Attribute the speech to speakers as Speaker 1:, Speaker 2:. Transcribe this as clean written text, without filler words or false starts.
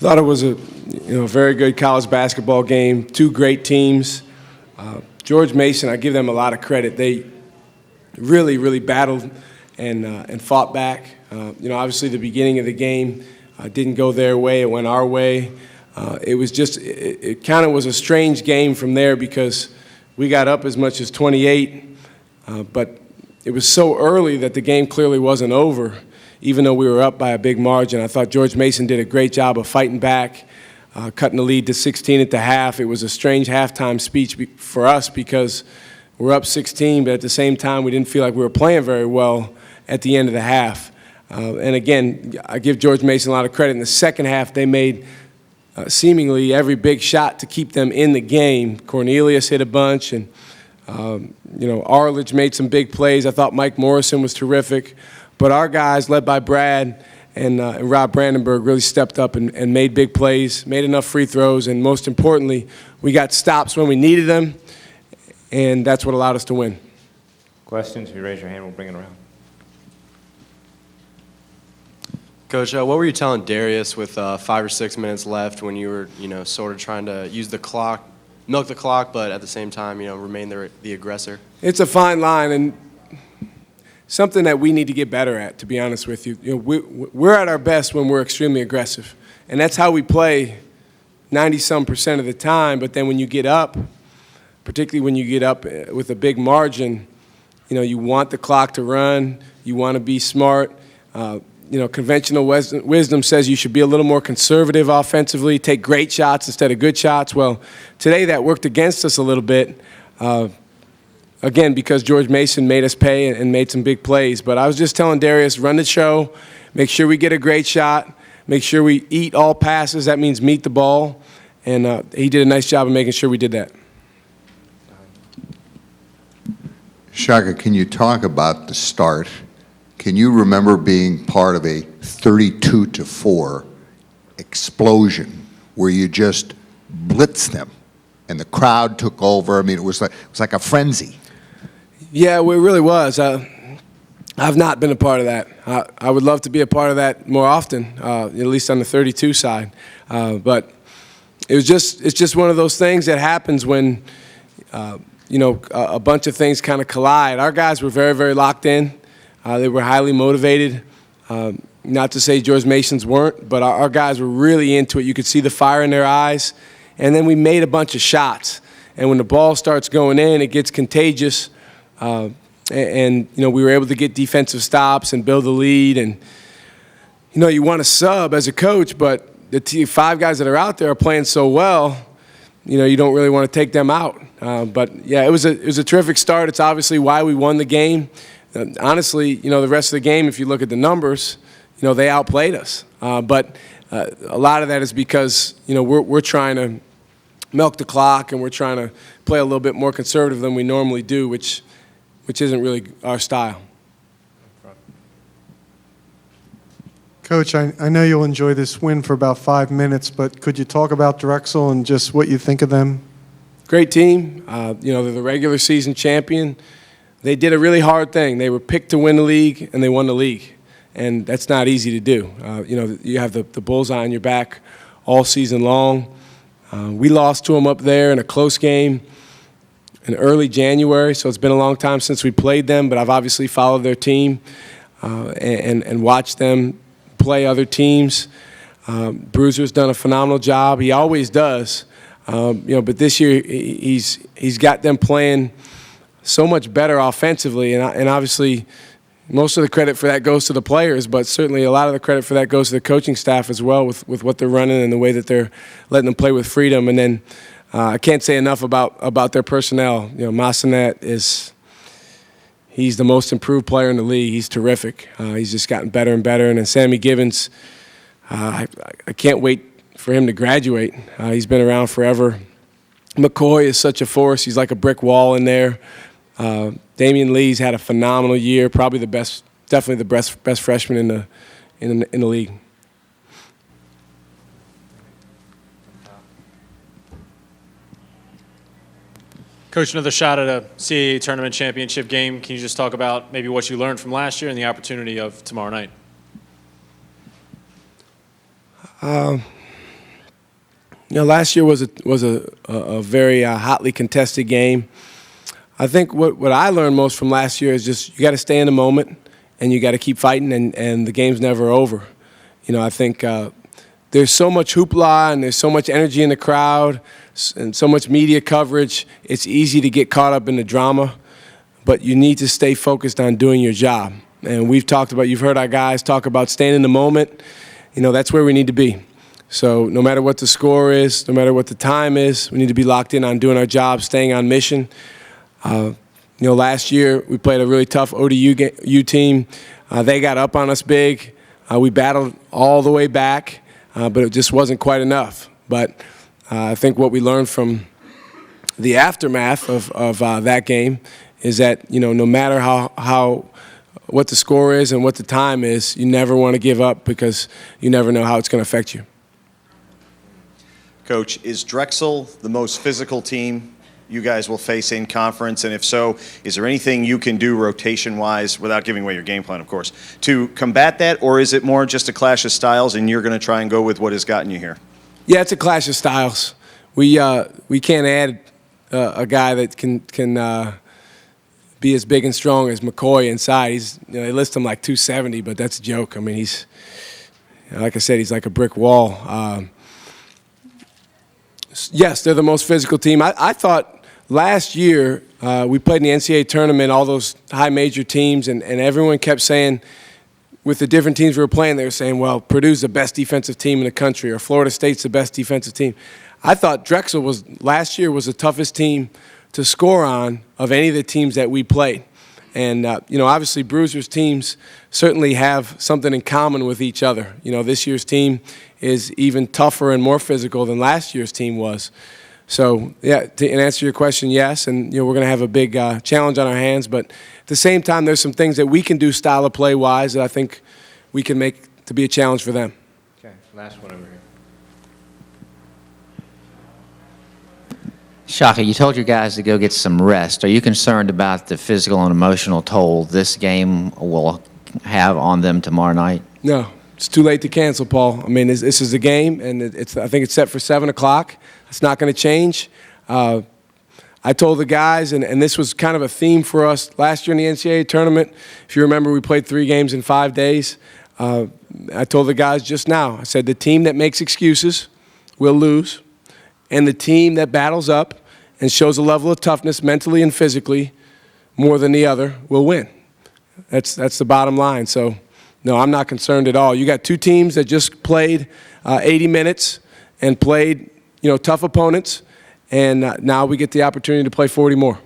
Speaker 1: Thought it was a very good college basketball game. Two great teams. George Mason, I give them a lot of credit. They really battled and fought back. Obviously the beginning of the game didn't go their way; it went our way. It kind of was a strange game from there because we got up as much as 28, but it was so early that the game clearly wasn't over. Even though we were up by a big margin, I thought George Mason did a great job of fighting back, cutting the lead to 16 at the half. It was a strange halftime speech for us because we're up 16, but at the same time, we didn't feel like we were playing very well at the end of the half. And again, I give George Mason a lot of credit. In the second half, they made seemingly every big shot to keep them in the game. Cornelius hit a bunch, and Arledge made some big plays. I thought Mike Morrison was terrific. But our guys, led by Brad and Rob Brandenburg, really stepped up and made big plays, made enough free throws, and most importantly, we got stops when we needed them, and that's what allowed us to win.
Speaker 2: Questions? If you raise your hand, we'll bring it around.
Speaker 3: Coach, what were you telling Darius with 5 or 6 minutes left when you were, sort of trying to use the clock, milk the clock, but at the same time, remain the aggressor?
Speaker 1: It's a fine line, and something that we need to get better at, to be honest with you. We're at our best when we're extremely aggressive, and that's how we play 90-some% of the time. But then when you get up, particularly when you get up with a big margin, you want the clock to run. You want to be smart. Conventional wisdom says you should be a little more conservative offensively, take great shots instead of good shots. Well, today that worked against us a little bit. Again, because George Mason made us pay and made some big plays. But I was just telling Darius, run the show, make sure we get a great shot, make sure we eat all passes. That means meet the ball. And he did a nice job of making sure we did that.
Speaker 4: Shaka, can you talk about the start? Can you remember being part of a 32-4 explosion where you just blitzed them and the crowd took over? I mean, it was like a frenzy.
Speaker 1: Yeah, it really was. I've not been a part of that. I would love to be a part of that more often, at least on the 32 side. But it's just one of those things that happens when a bunch of things kind of collide. Our guys were very locked in. They were highly motivated. Not to say George Mason's weren't, but our guys were really into it. You could see the fire in their eyes. And then we made a bunch of shots. And when the ball starts going in, it gets contagious. We were able to get defensive stops and build the lead. And, you want to sub as a coach, but the 5 guys that are out there are playing so well, you don't really want to take them out. But, yeah, it was a terrific start. It's obviously why we won the game. Honestly, the rest of the game, if you look at the numbers, they outplayed us. But a lot of that is because, we're trying to milk the clock and we're trying to play a little bit more conservative than we normally do, which isn't really our style.
Speaker 5: Coach, I know you'll enjoy this win for about 5 minutes, but could you talk about Drexel and just what you think of them?
Speaker 1: Great team. They're the regular season champion. They did a really hard thing. They were picked to win the league, and they won the league. And that's not easy to do. You have the bullseye on your back all season long. We lost to them up there in a close game in early January, so it's been a long time since we played them, but I've obviously followed their team and watched them play other teams. Bruiser's done a phenomenal job. He always does. But this year he's got them playing so much better offensively, and obviously most of the credit for that goes to the players, but certainly a lot of the credit for that goes to the coaching staff as well with what they're running and the way that they're letting them play with freedom. And then I can't say enough about their personnel. Massanet he's the most improved player in the league. He's terrific. He's just gotten better and better. And then Sammy Givens, I can't wait for him to graduate. He's been around forever. McCoy is such a force. He's like a brick wall in there. Damian Lee's had a phenomenal year, probably definitely the best freshman in the league.
Speaker 6: Coach, another shot at a CAA tournament championship game. Can you just talk about maybe what you learned from last year and the opportunity of tomorrow night?
Speaker 1: Last year was a very hotly contested game. I think what I learned most from last year is just you got to stay in the moment and you got to keep fighting, and the game's never over. I think there's so much hoopla and there's so much energy in the crowd and so much media coverage. It's easy to get caught up in the drama, but you need to stay focused on doing your job. And you've heard our guys talk about staying in the moment. That's where we need to be. So no matter what the score is, no matter what the time is, we need to be locked in on doing our job, staying on mission. Last year we played a really tough ODU team. They got up on us big. We battled all the way back, but it just wasn't quite enough. But I think what we learned from the aftermath of that game is that no matter what the score is and what the time is, you never want to give up because you never know how it's going to affect you.
Speaker 7: Coach, is Drexel the most physical team you guys will face in conference? And if so, is there anything you can do rotation-wise, without giving away your game plan, of course, to combat that? Or is it more just a clash of styles and you're going to try and go with what has gotten you here?
Speaker 1: Yeah, it's a clash of styles. We can't add a guy that can be as big and strong as McCoy inside. They list him like 270, but that's a joke. I mean, he's, like I said, he's like a brick wall. Yes, they're the most physical team. I thought last year we played in the NCAA tournament, all those high major teams, and everyone kept saying, with the different teams we were playing, they were saying, well, Purdue's the best defensive team in the country, or Florida State's the best defensive team. I thought Drexel last year was the toughest team to score on of any of the teams that we played. And, obviously Bruiser's teams certainly have something in common with each other. This year's team is even tougher and more physical than last year's team was. So, yeah, to answer your question, yes, and we're going to have a big challenge on our hands. But at the same time, there's some things that we can do style of play-wise that I think we can make to be a challenge for them.
Speaker 2: Okay, last one over here.
Speaker 8: Shaka, you told your guys to go get some rest. Are you concerned about the physical and emotional toll this game will have on them tomorrow night?
Speaker 1: No, it's too late to cancel, Paul. I mean, this is a game, and I think it's set for 7 o'clock. It's not going to change. I told the guys, and this was kind of a theme for us last year in the NCAA tournament. If you remember, we played 3 games in 5 days. I told the guys just now, I said the team that makes excuses will lose, and the team that battles up and shows a level of toughness mentally and physically more than the other will win. That's the bottom line. So, no, I'm not concerned at all. You got 2 teams that just played 80 minutes and played, tough opponents, and now we get the opportunity to play 40 more.